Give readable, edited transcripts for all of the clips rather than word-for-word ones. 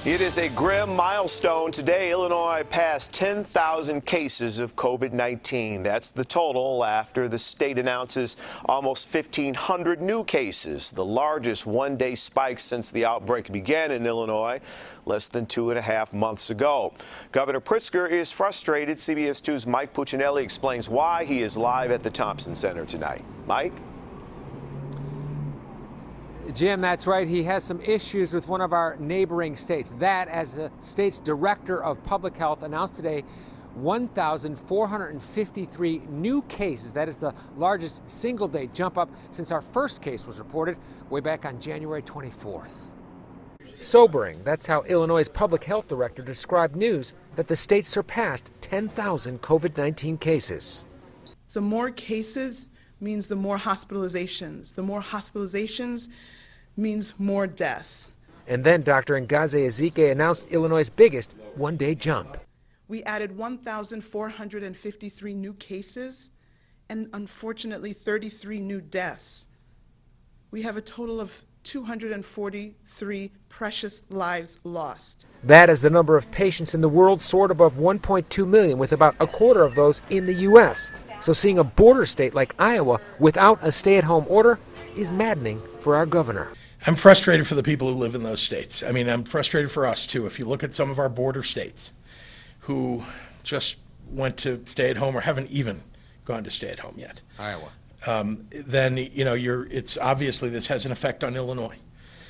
It is a grim milestone. Today, Illinois passed 10,000 cases of COVID-19. That's the total after the state announces almost 1,500 new cases, the largest one-day spike since the outbreak began in Illinois less than 2.5 months ago. Governor Pritzker is frustrated. CBS 2's Mike Puccinelli explains why. He is live at the Thompson Center tonight. Mike? Jim, that's right. He has some issues with one of our neighboring states. That, as the state's director of public health announced today, 1,453 new cases. That is the largest single-day jump up since our first case was reported way back on January 24th. Sobering. That's how Illinois' public health director described news that the state surpassed 10,000 COVID-19 cases. The more cases means the more hospitalizations. The more hospitalizations means more deaths. And then Dr. Ngaze Ezike announced Illinois' biggest one-day jump. We added 1,453 new cases and, unfortunately, 33 new deaths. We have a total of 243 precious lives lost. That is the number of patients in the world, soared above 1.2 million, with about a quarter of those in the U.S. So seeing a border state like Iowa without a stay-at-home order is maddening for our governor. I'm frustrated for the people who live in those states. I mean, I'm frustrated for us, too. If you look at some of our border states who just went to stay-at-home or haven't even gone to stay-at-home yet. Iowa. Then, you know, it's obviously this has an effect on Illinois.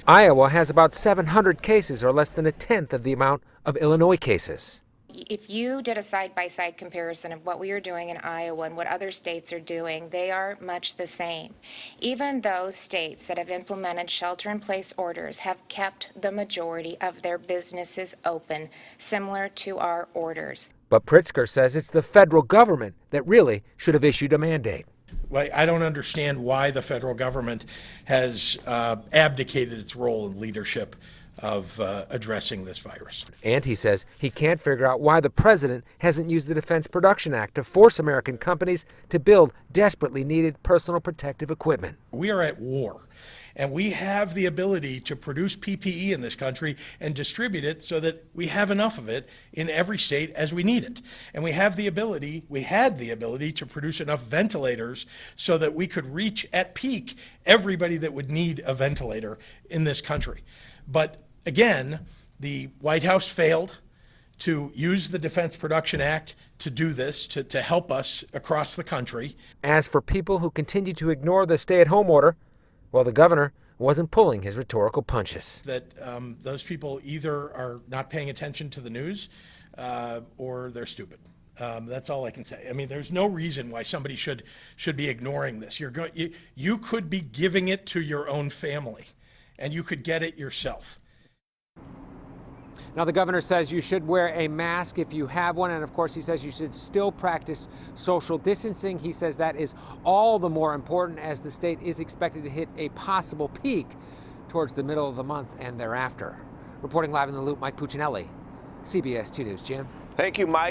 Iowa has about 700 cases, or less than a tenth of the amount of Illinois cases. If you did a side-by-side comparison of what we are doing in Iowa and what other states are doing, they are much the same. Even those states that have implemented shelter-in-place orders have kept the majority of their businesses open, similar to our orders. But Pritzker says it's the federal government that really should have issued a mandate. Well, I don't understand why the federal government has abdicated its role in leadership of addressing this virus. And he says he can't figure out why the president hasn't used the Defense Production Act to force American companies to build desperately needed personal protective equipment. We are at war, and we have the ability to produce PPE in this country and distribute it so that we have enough of it in every state as we need it. And we had the ability to produce enough ventilators so that we could reach at peak everybody that would need a ventilator in this country. But again, the White House failed to use the Defense Production Act to do this, to help us across the country. As for people who continue to ignore the stay-at-home order, well, the governor wasn't pulling his rhetorical punches. That those people either are not paying attention to the news or they're stupid. That's all I can say. I mean, there's no reason why somebody should be ignoring this. You could be giving it to your own family, and you could get it yourself. Now, the governor says you should wear a mask if you have one, and of course he says you should still practice social distancing. He says that is all the more important as the state is expected to hit a possible peak towards the middle of the month and thereafter. Reporting live in the loop, Mike Puccinelli, CBS 2 News. Jim? Thank you, Mike.